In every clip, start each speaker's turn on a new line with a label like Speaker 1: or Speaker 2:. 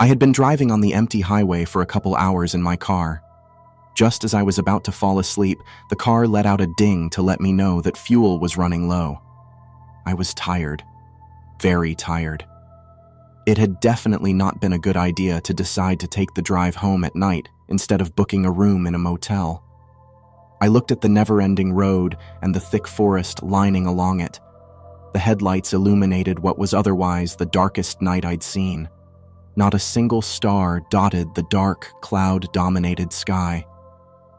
Speaker 1: I had been driving on the empty highway for a couple hours in my car. Just as I was about to fall asleep, the car let out a ding to let me know that fuel was running low. I was tired. Very tired. It had definitely not been a good idea to decide to take the drive home at night instead of booking a room in a motel. I looked at the never-ending road and the thick forest lining along it. The headlights illuminated what was otherwise the darkest night I'd seen. Not a single star dotted the dark, cloud-dominated sky.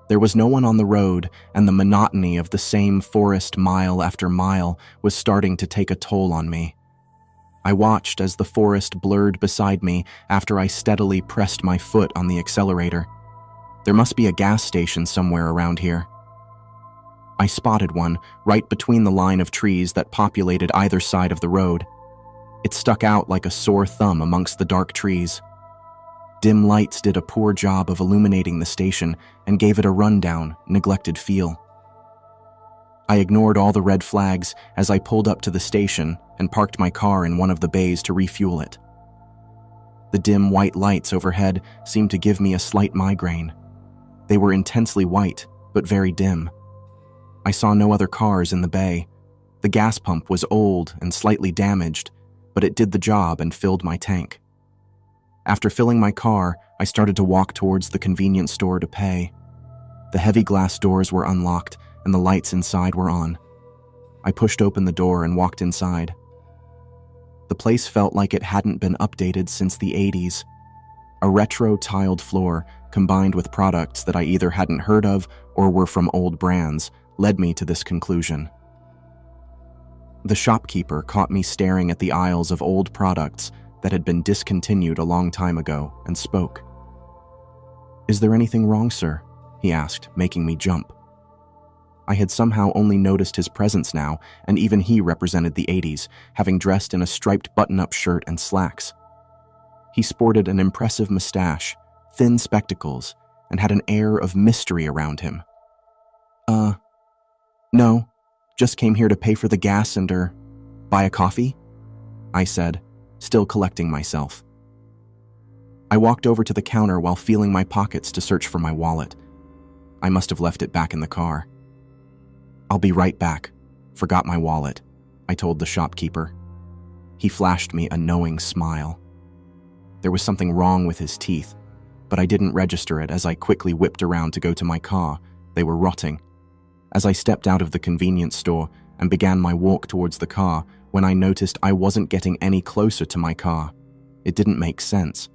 Speaker 1: There was no one on the road, and the monotony of the same forest mile after mile was starting to take a toll on me. I watched as the forest blurred beside me after I steadily pressed my foot on the accelerator. There must be a gas station somewhere around here. I spotted one right between the line of trees that populated either side of the road. It stuck out like a sore thumb amongst the dark trees. Dim lights did a poor job of illuminating the station and gave it a rundown, neglected feel. I ignored all the red flags as I pulled up to the station and parked my car in one of the bays to refuel it. The dim white lights overhead seemed to give me a slight migraine. They were intensely white, but very dim. I saw no other cars in the bay. The gas pump was old and slightly damaged, but it did the job and filled my tank. After filling my car, I started to walk towards the convenience store to pay. The heavy glass doors were unlocked and the lights inside were on. I pushed open the door and walked inside. The place felt like it hadn't been updated since the 80s. A retro tiled floor, combined with products that I either hadn't heard of or were from old brands, led me to this conclusion. The shopkeeper caught me staring at the aisles of old products that had been discontinued a long time ago and spoke. "Is there anything wrong, sir?" he asked, making me jump. I had somehow only noticed his presence now, and even he represented the 80s, having dressed in a striped button-up shirt and slacks. He sported an impressive mustache, thin spectacles, and had an air of mystery around him. No, just came here to pay for the gas and, buy a coffee?" I said, still collecting myself. I walked over to the counter while feeling my pockets to search for my wallet. I must have left it back in the car. "I'll be right back. Forgot my wallet," I told the shopkeeper. He flashed me a knowing smile. There was something wrong with his teeth, but I didn't register it as I quickly whipped around to go to my car. They were rotting. As I stepped out of the convenience store and began my walk towards the car, when I noticed I wasn't getting any closer to my car. It didn't make sense.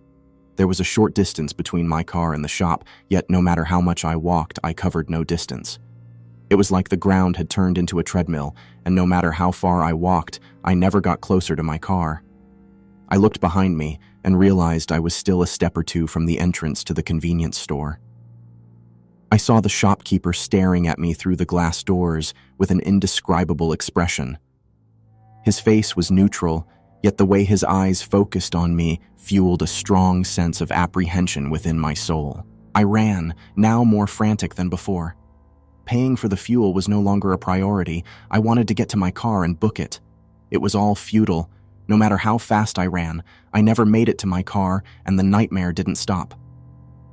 Speaker 1: There was a short distance between my car and the shop, yet no matter how much I walked, I covered no distance. It was like the ground had turned into a treadmill, and no matter how far I walked, I never got closer to my car. I looked behind me and realized I was still a step or two from the entrance to the convenience store. I saw the shopkeeper staring at me through the glass doors with an indescribable expression. His face was neutral, yet the way his eyes focused on me fueled a strong sense of apprehension within my soul. I ran, now more frantic than before. Paying for the fuel was no longer a priority. I wanted to get to my car and book it. It was all futile. No matter how fast I ran, I never made it to my car, and the nightmare didn't stop.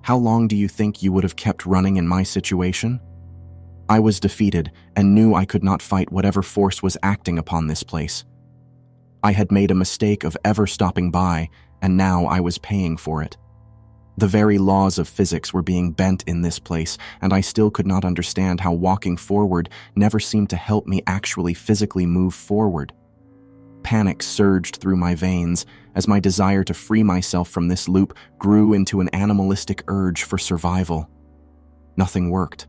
Speaker 1: How long do you think you would have kept running in my situation? I was defeated and knew I could not fight whatever force was acting upon this place. I had made a mistake of ever stopping by, and now I was paying for it. The very laws of physics were being bent in this place, and I still could not understand how walking forward never seemed to help me actually physically move forward. Panic surged through my veins as my desire to free myself from this loop grew into an animalistic urge for survival. Nothing worked.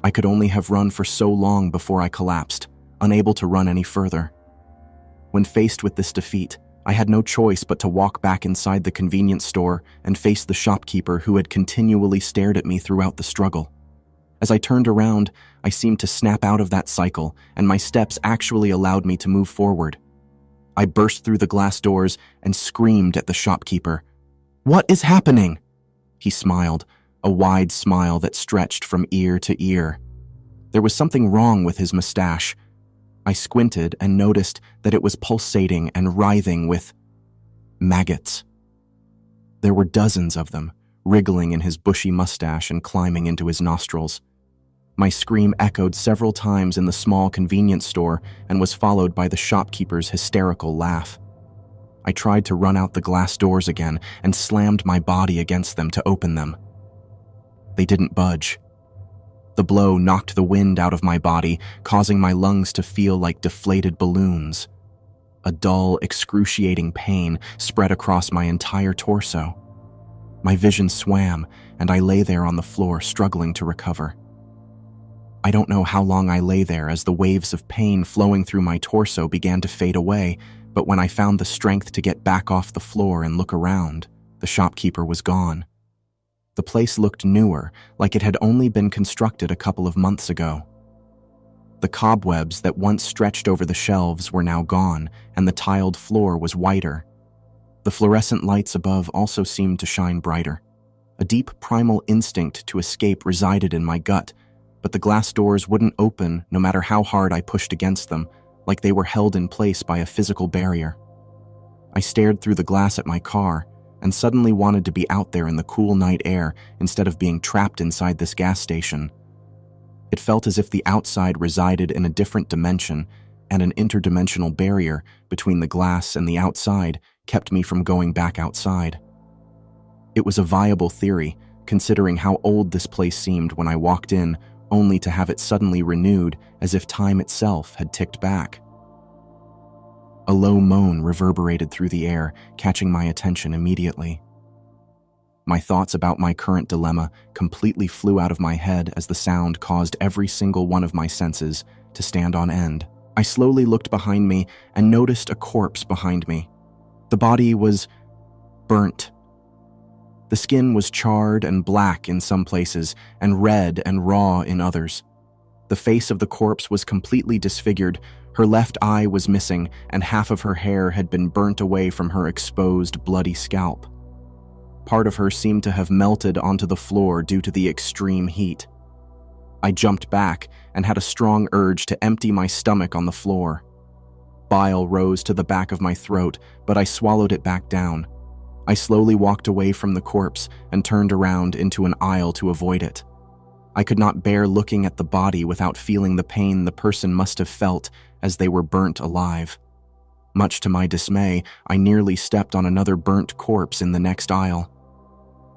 Speaker 1: I could only have run for so long before I collapsed, unable to run any further. When faced with this defeat, I had no choice but to walk back inside the convenience store and face the shopkeeper who had continually stared at me throughout the struggle. As I turned around, I seemed to snap out of that cycle, and my steps actually allowed me to move forward. I burst through the glass doors and screamed at the shopkeeper. "What is happening?" He smiled, a wide smile that stretched from ear to ear. There was something wrong with his mustache. I squinted and noticed that it was pulsating and writhing with maggots. There were dozens of them, wriggling in his bushy mustache and climbing into his nostrils. My scream echoed several times in the small convenience store and was followed by the shopkeeper's hysterical laugh. I tried to run out the glass doors again and slammed my body against them to open them. They didn't budge. The blow knocked the wind out of my body, causing my lungs to feel like deflated balloons. A dull, excruciating pain spread across my entire torso. My vision swam, and I lay there on the floor, struggling to recover. I don't know how long I lay there as the waves of pain flowing through my torso began to fade away, but when I found the strength to get back off the floor and look around, the shopkeeper was gone. The place looked newer, like it had only been constructed a couple of months ago. The cobwebs that once stretched over the shelves were now gone, and the tiled floor was whiter. The fluorescent lights above also seemed to shine brighter. A deep primal instinct to escape resided in my gut, but the glass doors wouldn't open no matter how hard I pushed against them, like they were held in place by a physical barrier. I stared through the glass at my car and suddenly wanted to be out there in the cool night air instead of being trapped inside this gas station. It felt as if the outside resided in a different dimension, and an interdimensional barrier between the glass and the outside kept me from going back outside. It was a viable theory, considering how old this place seemed when I walked in, only to have it suddenly renewed as if time itself had ticked back. A low moan reverberated through the air, catching my attention immediately. My thoughts about my current dilemma completely flew out of my head as the sound caused every single one of my senses to stand on end. I slowly looked behind me and noticed a corpse behind me. The body was burnt. The skin was charred and black in some places and red and raw in others. The face of the corpse was completely disfigured. Her left eye was missing, and half of her hair had been burnt away from her exposed, bloody scalp. Part of her seemed to have melted onto the floor due to the extreme heat. I jumped back and had a strong urge to empty my stomach on the floor. Bile rose to the back of my throat, but I swallowed it back down. I slowly walked away from the corpse and turned around into an aisle to avoid it. I could not bear looking at the body without feeling the pain the person must have felt as they were burnt alive. Much to my dismay, I nearly stepped on another burnt corpse in the next aisle.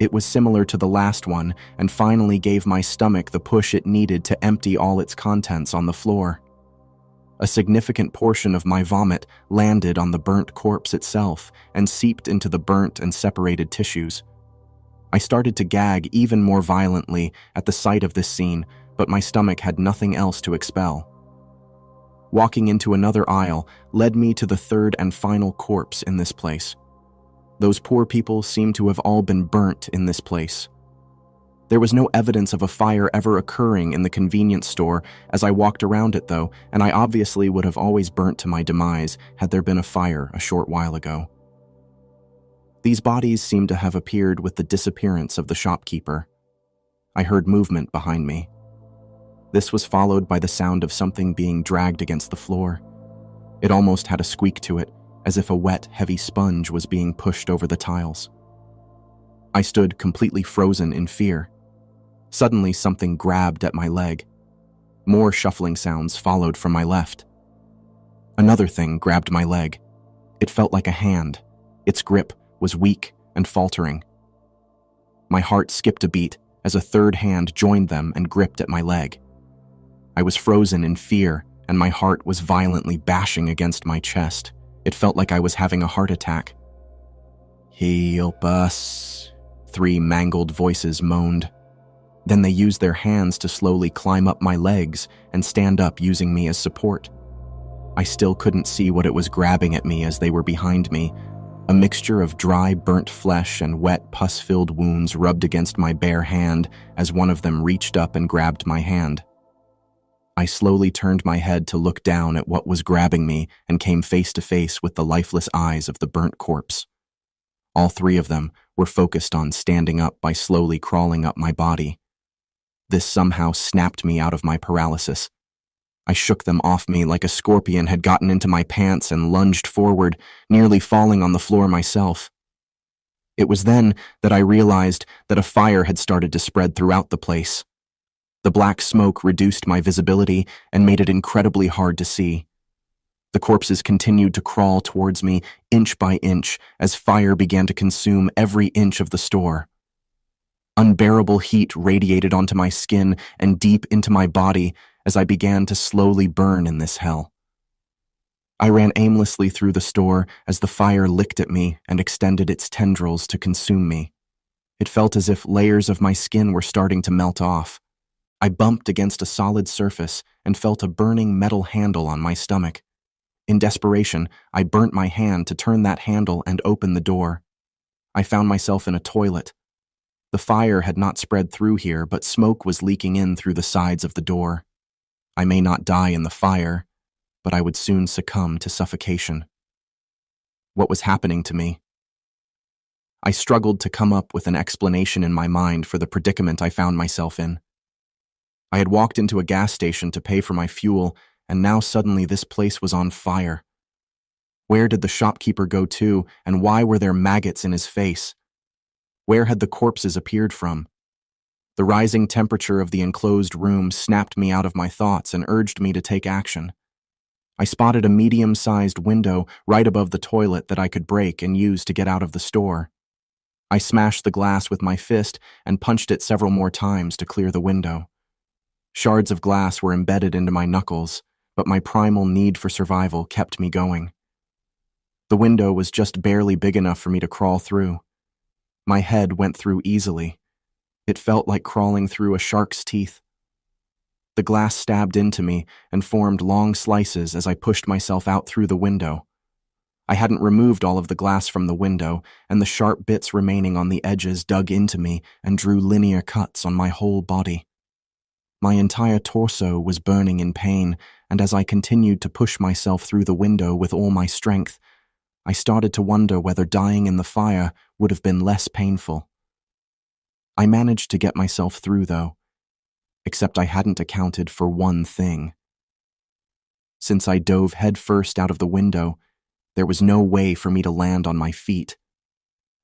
Speaker 1: It was similar to the last one and finally gave my stomach the push it needed to empty all its contents on the floor. A significant portion of my vomit landed on the burnt corpse itself and seeped into the burnt and separated tissues. I started to gag even more violently at the sight of this scene, but my stomach had nothing else to expel. Walking into another aisle led me to the third and final corpse in this place. Those poor people seemed to have all been burnt in this place. There was no evidence of a fire ever occurring in the convenience store as I walked around it though, and I obviously would have always burnt to my demise had there been a fire a short while ago. These bodies seemed to have appeared with the disappearance of the shopkeeper. I heard movement behind me. This was followed by the sound of something being dragged against the floor. It almost had a squeak to it, as if a wet, heavy sponge was being pushed over the tiles. I stood completely frozen in fear. Suddenly, something grabbed at my leg. More shuffling sounds followed from my left. Another thing grabbed my leg. It felt like a hand. Its grip was weak and faltering. My heart skipped a beat as a third hand joined them and gripped at my leg. I was frozen in fear, and my heart was violently bashing against my chest. It felt like I was having a heart attack. "Help us," 3 mangled voices moaned. Then they used their hands to slowly climb up my legs and stand up using me as support. I still couldn't see what it was grabbing at me as they were behind me. A mixture of dry, burnt flesh and wet, pus-filled wounds rubbed against my bare hand as one of them reached up and grabbed my hand. I slowly turned my head to look down at what was grabbing me and came face to face with the lifeless eyes of the burnt corpse. All 3 of them were focused on standing up by slowly crawling up my body. This somehow snapped me out of my paralysis. I shook them off me like a scorpion had gotten into my pants and lunged forward, nearly falling on the floor myself. It was then that I realized that a fire had started to spread throughout the place. The black smoke reduced my visibility and made it incredibly hard to see. The corpses continued to crawl towards me inch by inch as fire began to consume every inch of the store. Unbearable heat radiated onto my skin and deep into my body as I began to slowly burn in this hell. I ran aimlessly through the store as the fire licked at me and extended its tendrils to consume me. It felt as if layers of my skin were starting to melt off. I bumped against a solid surface and felt a burning metal handle on my stomach. In desperation, I burnt my hand to turn that handle and open the door. I found myself in a toilet. The fire had not spread through here, but smoke was leaking in through the sides of the door. I may not die in the fire, but I would soon succumb to suffocation. What was happening to me? I struggled to come up with an explanation in my mind for the predicament I found myself in. I had walked into a gas station to pay for my fuel, and now suddenly this place was on fire. Where did the shopkeeper go to, and why were there maggots in his face? Where had the corpses appeared from? The rising temperature of the enclosed room snapped me out of my thoughts and urged me to take action. I spotted a medium-sized window right above the toilet that I could break and use to get out of the store. I smashed the glass with my fist and punched it several more times to clear the window. Shards of glass were embedded into my knuckles, but my primal need for survival kept me going. The window was just barely big enough for me to crawl through. My head went through easily. It felt like crawling through a shark's teeth. The glass stabbed into me and formed long slices as I pushed myself out through the window. I hadn't removed all of the glass from the window, and the sharp bits remaining on the edges dug into me and drew linear cuts on my whole body. My entire torso was burning in pain, and as I continued to push myself through the window with all my strength, I started to wonder whether dying in the fire would have been less painful. I managed to get myself through, though, except I hadn't accounted for one thing. Since I dove headfirst out of the window, there was no way for me to land on my feet.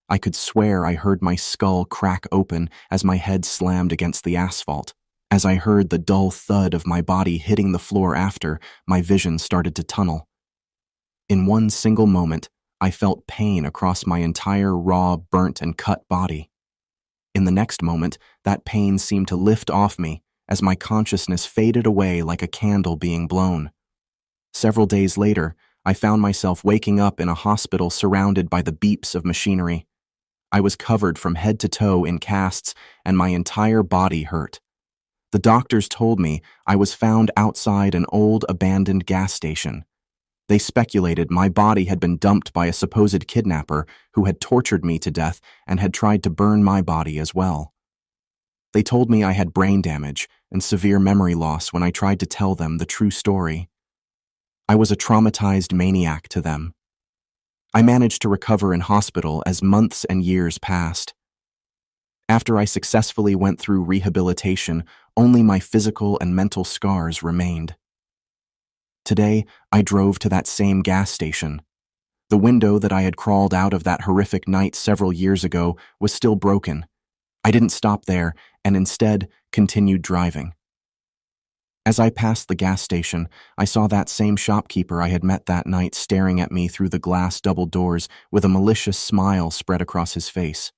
Speaker 1: I could swear I heard my skull crack open as my head slammed against the asphalt. As I heard the dull thud of my body hitting the floor after, my vision started to tunnel. In one single moment, I felt pain across my entire raw, burnt, and cut body. In the next moment, that pain seemed to lift off me as my consciousness faded away like a candle being blown. Several days later, I found myself waking up in a hospital surrounded by the beeps of machinery. I was covered from head to toe in casts, and my entire body hurt. The doctors told me I was found outside an old abandoned gas station. They speculated my body had been dumped by a supposed kidnapper who had tortured me to death and had tried to burn my body as well. They told me I had brain damage and severe memory loss when I tried to tell them the true story. I was a traumatized maniac to them. I managed to recover in hospital as months and years passed. After I successfully went through rehabilitation, only my physical and mental scars remained. Today, I drove to that same gas station. The window that I had crawled out of that horrific night several years ago was still broken. I didn't stop there and instead continued driving. As I passed the gas station, I saw that same shopkeeper I had met that night staring at me through the glass double doors with a malicious smile spread across his face.